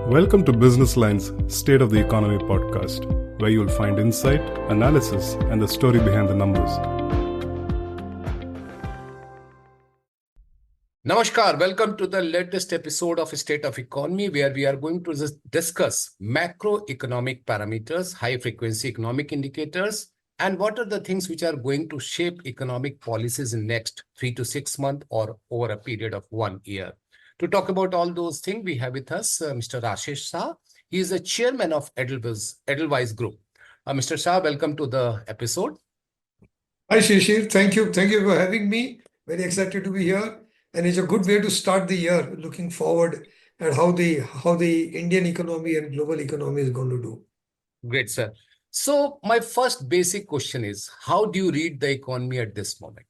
Welcome to BusinessLine's State of the Economy podcast, where you'll find insight, analysis, and the story behind the numbers. Namaskar, welcome to the latest episode of State of Economy, where we are going to discuss macroeconomic parameters, high-frequency economic indicators, and what are the things which are going to shape economic policies in next 3 to 6 months or over a period of 1 year. To talk about all those things, we have with us Mr. Rashesh Shah. He is the chairman of Edelweiss Group. Mr. Shah, welcome to the episode. Hi, Shishir. Thank you. Thank you for having me. Very excited to be here. And it's a good way to start the year, looking forward at how the Indian economy and global economy is going to do. Great, sir. So my first basic question is, how do you read the economy at this moment?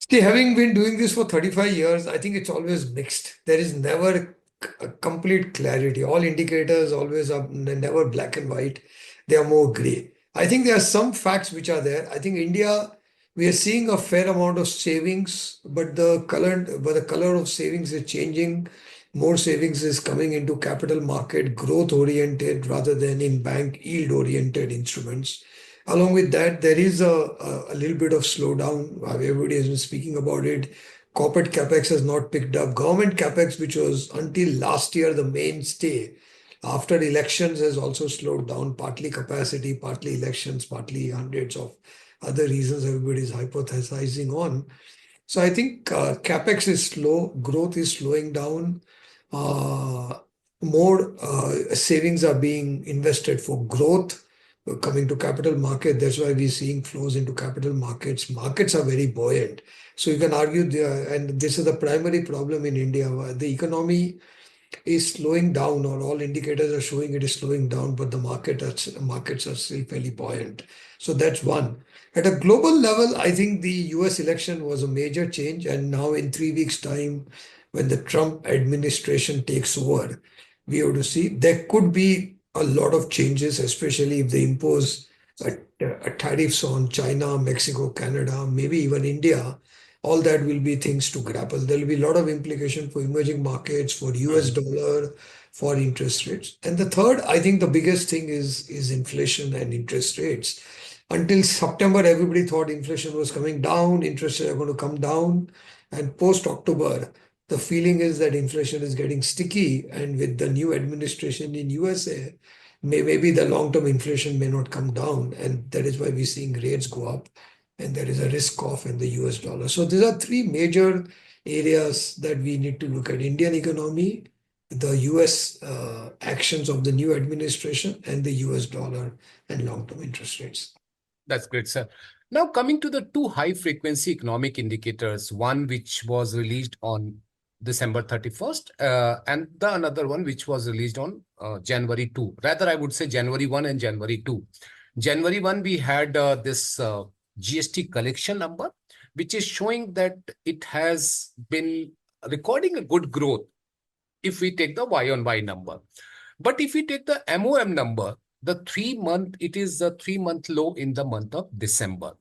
See, having been doing this for 35 years, I think it's always mixed. There is never a complete clarity. All indicators always are never black and white. They are more gray. I think there are some facts which are there. I think India, we are seeing a fair amount of savings, but the color of savings is changing. More savings is coming into capital market growth oriented rather than in bank yield oriented instruments. Along with that, there is a little bit of slowdown. Everybody has been speaking about it. Corporate CapEx has not picked up. Government CapEx, which was until last year the mainstay, after elections has also slowed down, partly capacity, partly elections, partly hundreds of other reasons everybody is hypothesizing on. So I think CapEx is slow, growth is slowing down. More savings are being invested for growth coming to capital market. That's why we're seeing flows into capital markets. Markets are very buoyant. So you can argue there, and this is the primary problem in India. The economy is slowing down, or all indicators are showing it is slowing down, but the markets are still fairly buoyant. So that's one. At a global level, I think the US election was a major change. And now in 3 weeks' time, when the Trump administration takes over, we have to see there could be a lot of changes, especially if they impose a tariffs on China, Mexico, Canada, maybe even India. All that will be things to grapple. There will be a lot of implication for emerging markets, for US dollar, for interest rates. And the third, I think the biggest thing is inflation and interest rates. Until September, everybody thought inflation was coming down, interest rates are going to come down. And post-October, the feeling is that inflation is getting sticky, and with the new administration in USA, maybe the long-term inflation may not come down, and that is why we're seeing rates go up, and there is a risk off in the US dollar. So these are three major areas that we need to look at: Indian economy, the US actions of the new administration, and the US dollar and long-term interest rates. That's great, sir. Now coming to the two high-frequency economic indicators, one which was released on December 31st, and the another one which was released on January 2. Rather, I would say January 1 and January 2. January 1, we had this GST collection number, which is showing that it has been recording a good growth if we take the Y-on-Y number. But if we take the MOM number, it is the 3-month low in the month of December.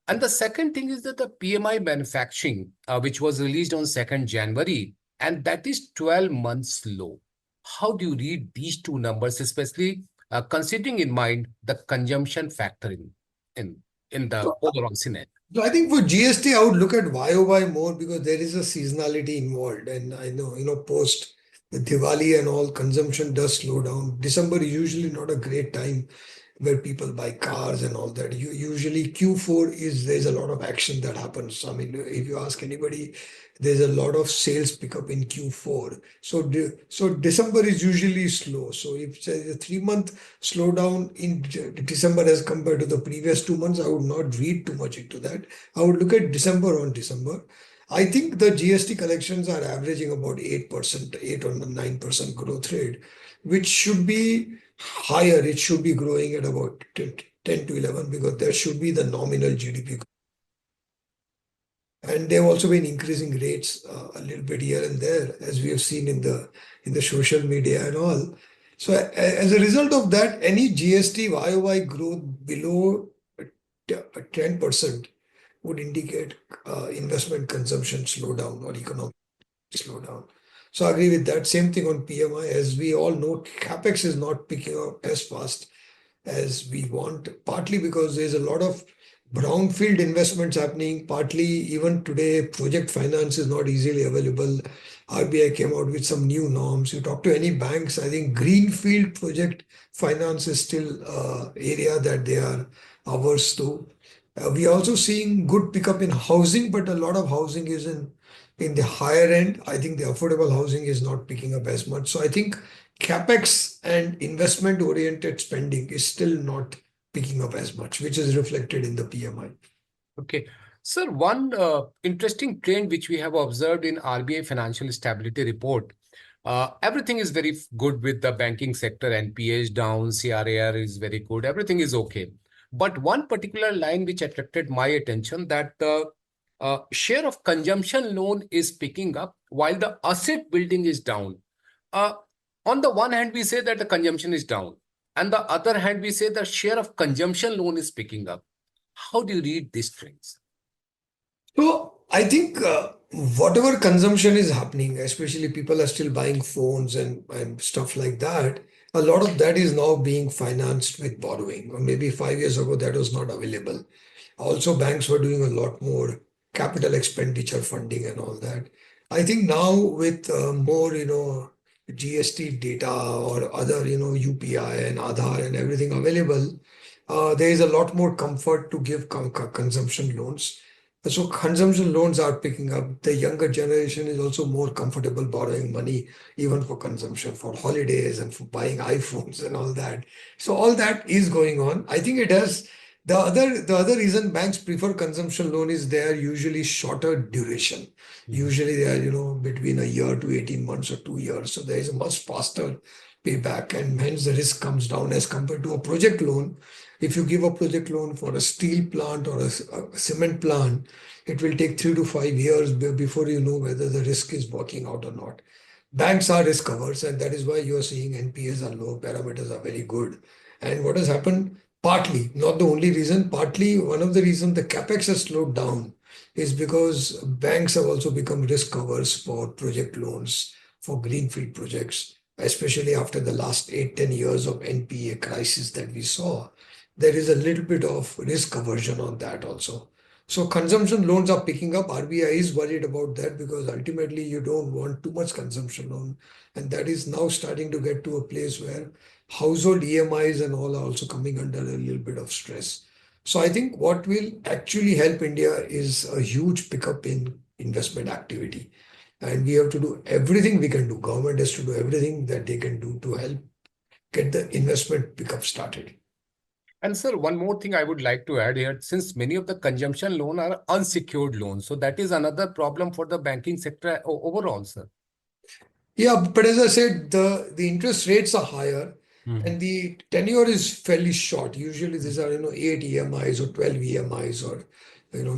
And the second thing is that the PMI manufacturing, which was released on 2nd January, and that is 12 months low. How do you read these two numbers, especially considering in mind the consumption factor in the overall scenario? So I think for GST, I would look at YOY more because there is a seasonality involved. And I know, post the Diwali and all, consumption does slow down. December is usually not a great time where people buy cars and all that. Usually Q4 there's a lot of action that happens. I mean, if you ask anybody, there's a lot of sales pickup in Q4. So December is usually slow. So if say a 3-month slowdown in December as compared to the previous 2 months, I would not read too much into that. I would look at December on December. I think the GST collections are averaging about 8%, 8 or 9% growth rate, which should be higher. It should be growing at about 10 to 11 because there should be the nominal GDP. And they've also been increasing rates a little bit here and there, as we have seen in the social media and all. So as a result of that, any GST YOY growth below 10% would indicate investment consumption slowdown or economic slowdown. So I agree with that. Same thing on PMI. As we all know, CapEx is not picking up as fast as we want, partly because there's a lot of brownfield investments happening, partly even today, project finance is not easily available. RBI came out with some new norms. You talk to any banks, I think greenfield project finance is still area that they are averse to. We are also seeing good pickup in housing, but a lot of housing is in the higher end. I think the affordable housing is not picking up as much. So I think CapEx and investment oriented spending is still not picking up as much, which is reflected in the PMI. Okay. Sir, one interesting trend which we have observed in RBI Financial Stability Report, everything is very good with the banking sector. NPA is down, CRAR is very good, everything is okay. But one particular line which attracted my attention, that the share of consumption loan is picking up while the asset building is down. Uh, on the one hand, we say that the consumption is down, and the other hand, we say the share of consumption loan is picking up. How do you read these trends? So I think whatever consumption is happening, especially people are still buying phones and stuff like that, a lot of that is now being financed with borrowing. Or maybe 5 years ago, that was not available. Also, banks were doing a lot more capital expenditure funding and all that. I think now with more, GST data or other, UPI and Aadhaar and everything available, there is a lot more comfort to give consumption loans. So consumption loans are picking up. The younger generation is also more comfortable borrowing money, even for consumption, for holidays and for buying iPhones and all that. So all that is going on. I think it has the other reason banks prefer consumption loan is they are usually shorter duration. Usually they are, between a year to 18 months or 2 years. So there is a much faster payback and hence the risk comes down as compared to a project loan. If you give a project loan for a steel plant or a cement plant, it will take 3 to 5 years before you know whether the risk is working out or not. Banks are risk averse, and that is why you are seeing NPAs are low, parameters are very good. And what has happened, partly, not the only reason, partly one of the reasons the capex has slowed down is because banks have also become risk averse for project loans, for greenfield projects, especially after the last 8, 10 years of NPA crisis that we saw. There is a little bit of risk aversion on that also. So consumption loans are picking up. RBI is worried about that because ultimately you don't want too much consumption loan. And that is now starting to get to a place where household EMIs and all are also coming under a little bit of stress. So I think what will actually help India is a huge pickup in investment activity. And we have to do everything we can do. Government has to do everything that they can do to help get the investment pickup started. And sir, one more thing I would like to add here, since many of the consumption loan are unsecured loans, so that is another problem for the banking sector overall, sir. Yeah, but as I said, the interest rates are higher Mhm. and the tenure is fairly short. Usually these are, 8 EMIs or 12 EMIs or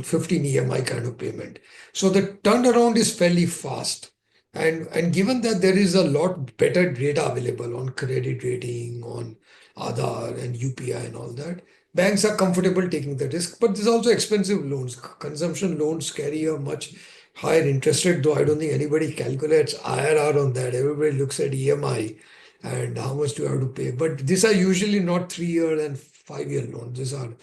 15 EMI kind of payment. So the turnaround is fairly fast. And given that there is a lot better data available on credit rating, on Aadhaar and UPI and all that, banks are comfortable taking the risk. But there's also expensive loans. Consumption loans carry a much higher interest rate, though I don't think anybody calculates IRR on that. Everybody looks at EMI and how much do you have to pay. But these are usually not 3 year and 5 year loans. These are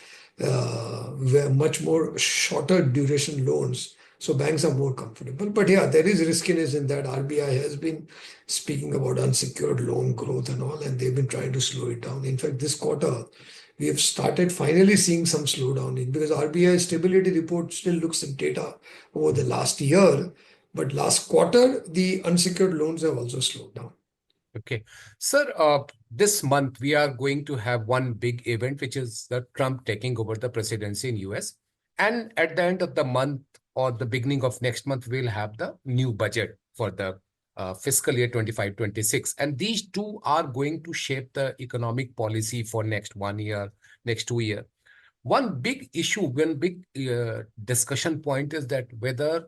much more shorter duration loans. So banks are more comfortable. But yeah, there is riskiness in that. RBI has been speaking about unsecured loan growth and all, and they've been trying to slow it down. In fact, this quarter, we have started finally seeing some slowdown in because RBI stability report still looks at data over the last year, but last quarter the unsecured loans have also slowed down. Okay. Sir, this month we are going to have one big event, which is the Trump taking over the presidency in US. And at the end of the month or the beginning of next month, we'll have the new budget for the fiscal year 25-26. And these two are going to shape the economic policy for next 1 year, next 2 year. One big issue, one big discussion point is that whether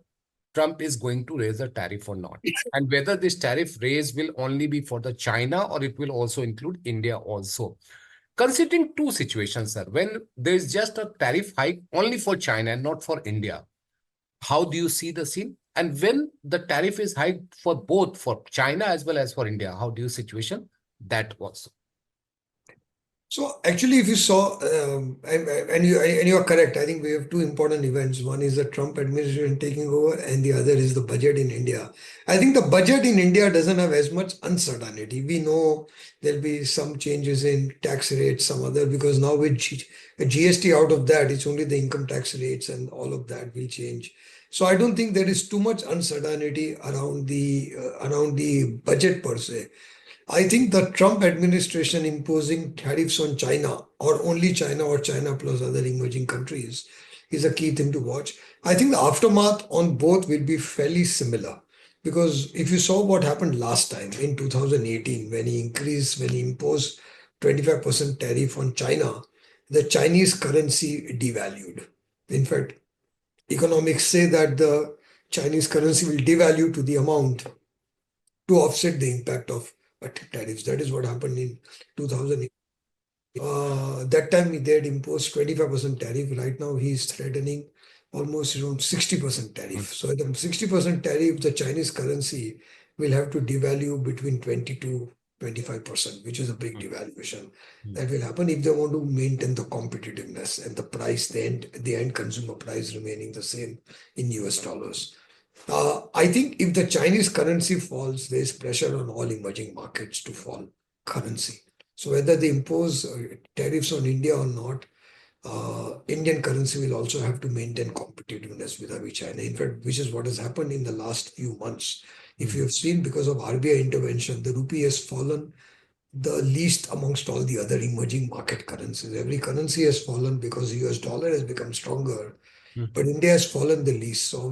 Trump is going to raise a tariff or not, and whether this tariff raise will only be for the China or it will also include India also. Considering two situations, sir, when there is just a tariff hike only for China and not for India, how do you see the scene? And when the tariff is high for both for China as well as for India, how do you situation that also? So actually, if you saw, and you are correct, I think we have two important events. One is the Trump administration taking over, and the other is the budget in India. I think the budget in India doesn't have as much uncertainty. We know there'll be some changes in tax rates, some other, because now with GST out of that, it's only the income tax rates and all of that will change. So I don't think there is too much uncertainty around the budget per se. I think the Trump administration imposing tariffs on China or only China or China plus other emerging countries is a key thing to watch. I think the aftermath on both will be fairly similar because if you saw what happened last time in 2018 when he imposed 25% tariff on China, the Chinese currency devalued. In fact, economics say that the Chinese currency will devalue to the amount to offset the impact of tariffs. That is what happened in 2008. That time they had imposed 25% tariff. Right now he's threatening almost around 60% tariff. So at the 60% tariff, the Chinese currency will have to devalue between 20 to 25%, which is a big devaluation. That will happen if they want to maintain the competitiveness and the price, the end consumer price remaining the same in US dollars. I think if the Chinese currency falls, there's pressure on all emerging markets to fall currency. So whether they impose tariffs on India or not, Indian currency will also have to maintain competitiveness vis-a-vis China. In fact, which is what has happened in the last few months. If you have seen, because of RBI intervention, the rupee has fallen the least amongst all the other emerging market currencies. Every currency has fallen because the US dollar has become stronger, but India has fallen the least. So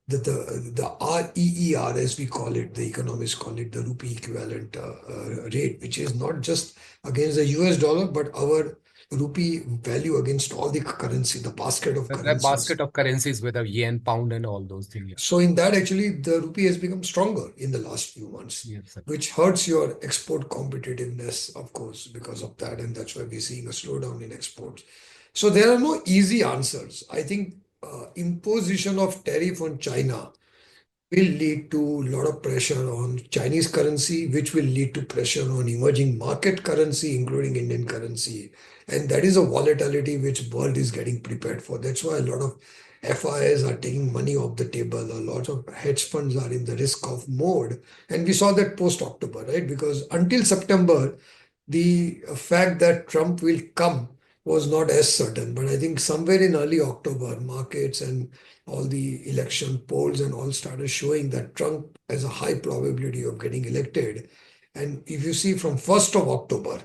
the REER, as we call it, the economists call it the rupee equivalent rate, which is not just against the US dollar, but our rupee value against all the currency, the basket of That currencies. basket of currencies, whether yen, pound, and all those things. Yeah. So in that, actually, the rupee has become stronger in the last few months, Yes, which hurts your export competitiveness, of course, because of that. And that's why we're seeing a slowdown in exports. So there are no easy answers. I think imposition of tariff on China will lead to a lot of pressure on Chinese currency, which will lead to pressure on emerging market currency, including Indian currency. And that is a volatility which world is getting prepared for. That's why a lot of FIs are taking money off the table. A lot of hedge funds are in the risk off mode. And we saw that post-October, right? Because until September, the fact that Trump will come was not as certain. But I think somewhere in early October, markets and all the election polls and all started showing that Trump has a high probability of getting elected. And if you see from 1st of October,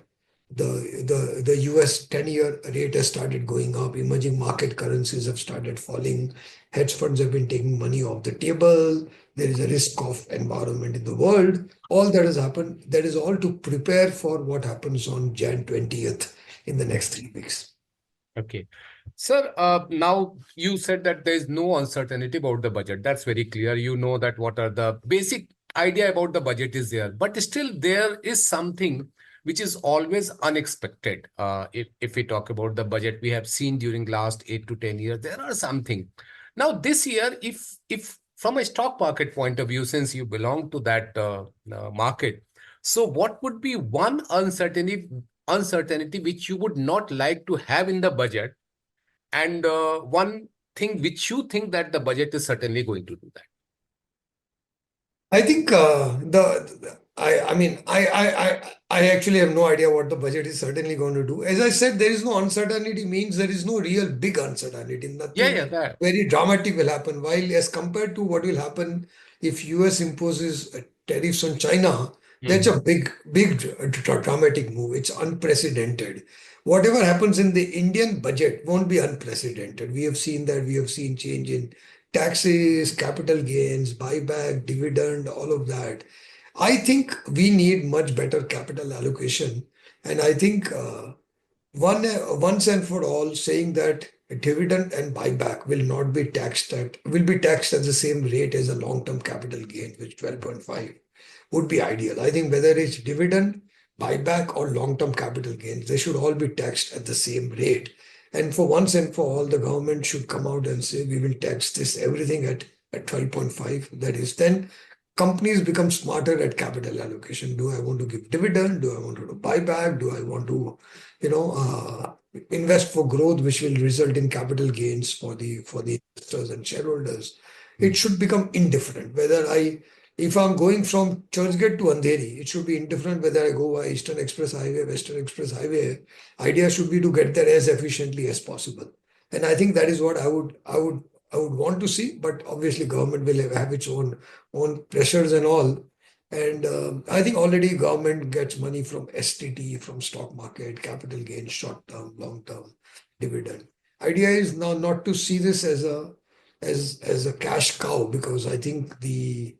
the US 10-year rate has started going up, emerging market currencies have started falling, hedge funds have been taking money off the table, there is a risk of environment in the world. All that has happened, that is all to prepare for what happens on Jan 20th in the next 3 weeks. Okay. Sir, now you said that there is no uncertainty about the budget. That's very clear. You know that what are the basic idea about the budget is there, but still there is something which is always unexpected. If we talk about the budget we have seen during last 8 to 10 years, there are something. Now this year, if from a stock market point of view, since you belong to that market, so what would be one uncertainty which you would not like to have in the budget, and one thing which you think that the budget is certainly going to do that? I think I actually have no idea what the budget is certainly going to do. As I said, there is no uncertainty means there is no real big uncertainty. Nothing That. very dramatic will happen. While as compared to what will happen if US imposes tariffs on China, that's a big dramatic move. It's unprecedented. Whatever happens in the Indian budget won't be unprecedented. We have seen that. We have seen change in taxes, capital gains, buyback, dividend, all of that. I think we need much better capital allocation. And I think once and for all saying that dividend and buyback will be taxed at the same rate as a long-term capital gain, which 12.5 would be ideal. I think whether it's dividend, buyback, or long-term capital gains, they should all be taxed at the same rate. And for once and for all, the government should come out and say, we will tax everything at at 12.5. That is, then companies become smarter at capital allocation. Do I want to give dividend? Do I want to do buyback? Do I want to, invest for growth, which will result in capital gains for the investors and shareholders? It should become indifferent if I'm going from Churchgate to Andheri, it should be indifferent whether I go by Eastern Express Highway, Western Express Highway. Idea should be to get there as efficiently as possible. And I think that is what I would want to see, but obviously government will have its own pressures and all. And I think already government gets money from STT, from stock market, capital gain, short term, long term, dividend. Idea is now not to see this as a cash cow, because I think we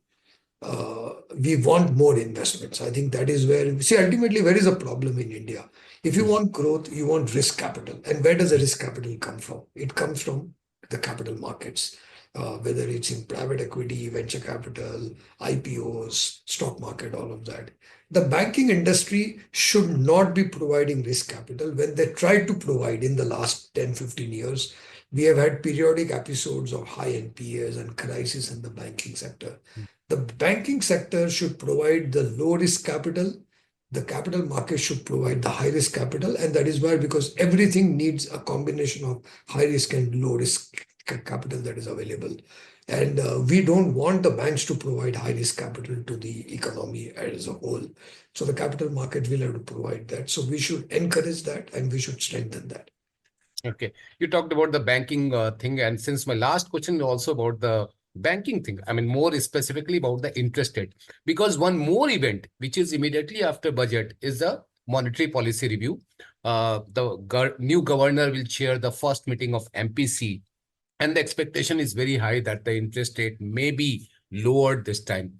want more investments. I think that is ultimately, where is the problem in India? If you want growth, you want risk capital. And where does the risk capital come from? It comes from the capital markets, whether it's in private equity, venture capital, IPOs, stock market, all of that. The banking industry should not be providing risk capital. When they tried to provide in the last 10, 15 years, we have had periodic episodes of high NPAs and crisis in the banking sector. The banking sector should provide the low risk capital. The capital market should provide the high risk capital. And that is why, because everything needs a combination of high risk and low risk capital that is available. And we don't want the banks to provide high risk capital to the economy as a whole. So the capital market will have to provide that. So we should encourage that and we should strengthen that. Okay. You talked about the banking thing. And since my last question is also about the banking thing, I mean, more specifically about the interest rate, because one more event, which is immediately after budget, is the monetary policy review. The new governor will chair the first meeting of MPC, and the expectation is very high that the interest rate may be lowered this time.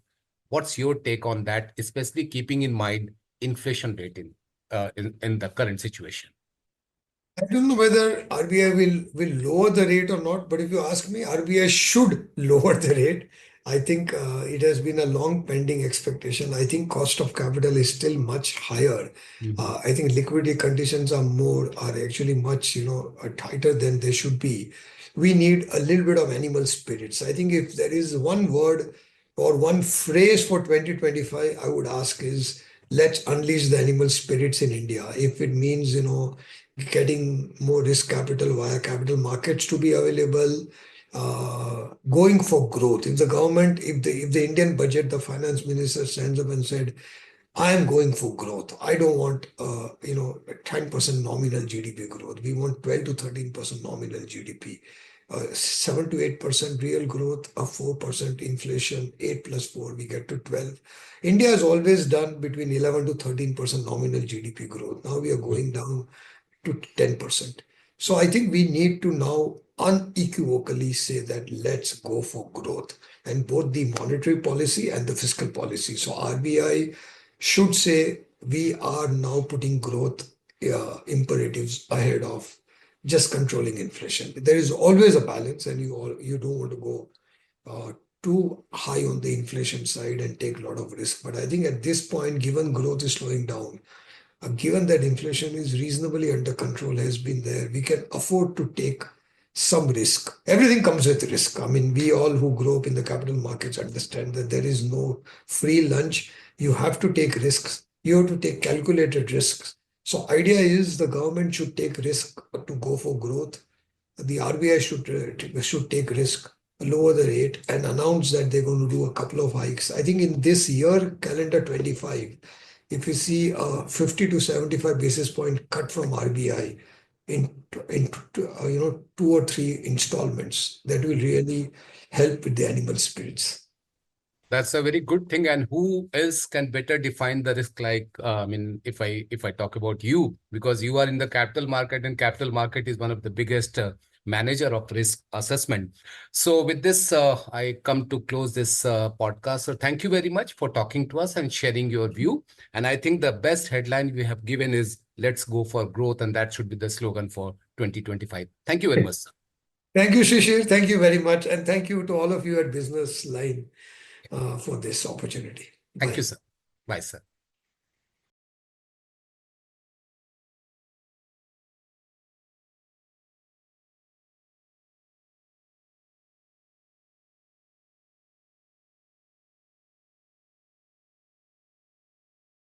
What's your take on that, especially keeping in mind inflation rate in the current situation? I don't know whether RBI will lower the rate or not, but if you ask me, RBI should lower the rate. I think it has been a long pending expectation. I think cost of capital is still much higher. I think liquidity conditions are actually much tighter than they should be. We need a little bit of animal spirits. I think if there is one word or one phrase for 2025, I would ask is, let's unleash the animal spirits in India. If it means getting more risk capital via capital markets to be available, going for growth. If the Indian budget, the finance minister stands up and said, I am going for growth. I don't want 10% nominal GDP growth. We want 12 to 13% nominal GDP. 7 to 8% real growth, a 4% inflation, 8 plus 4, we get to 12. India has always done between 11 to 13% nominal GDP growth. Now we are going down to 10%. So I think we need to now unequivocally say that let's go for growth, and both the monetary policy and the fiscal policy. So RBI should say we are now putting growth imperatives ahead of just controlling inflation. There is always a balance, and you don't want to go too high on the inflation side and take a lot of risk. But I think at this point, given growth is slowing down, given that inflation is reasonably under control, has been there, we can afford to take some risk. Everything comes with risk. I mean, we all who grow up in the capital markets understand that there is no free lunch. You have to take risks. You have to take calculated risks. So idea is the government should take risk to go for growth. The RBI should take risk, lower the rate, and announce that they're going to do a couple of hikes. I think in this year, calendar 25, if you see a 50 to 75 basis point cut from RBI in 2 or 3 installments, that will really help with the animal spirits. That's a very good thing. And who else can better define the risk? Like, I mean, if I talk about you, because you are in the capital market, and capital market is one of the biggest manager of risk assessment. So with this, I come to close this podcast. So thank you very much for talking to us and sharing your view. And I think the best headline we have given is let's go for growth. And that should be the slogan for 2025. Thank you very much, sir. Thank you, Shishir. Thank you very much. And thank you to all of you at BusinessLine for this opportunity. Thank you, sir. Bye, sir.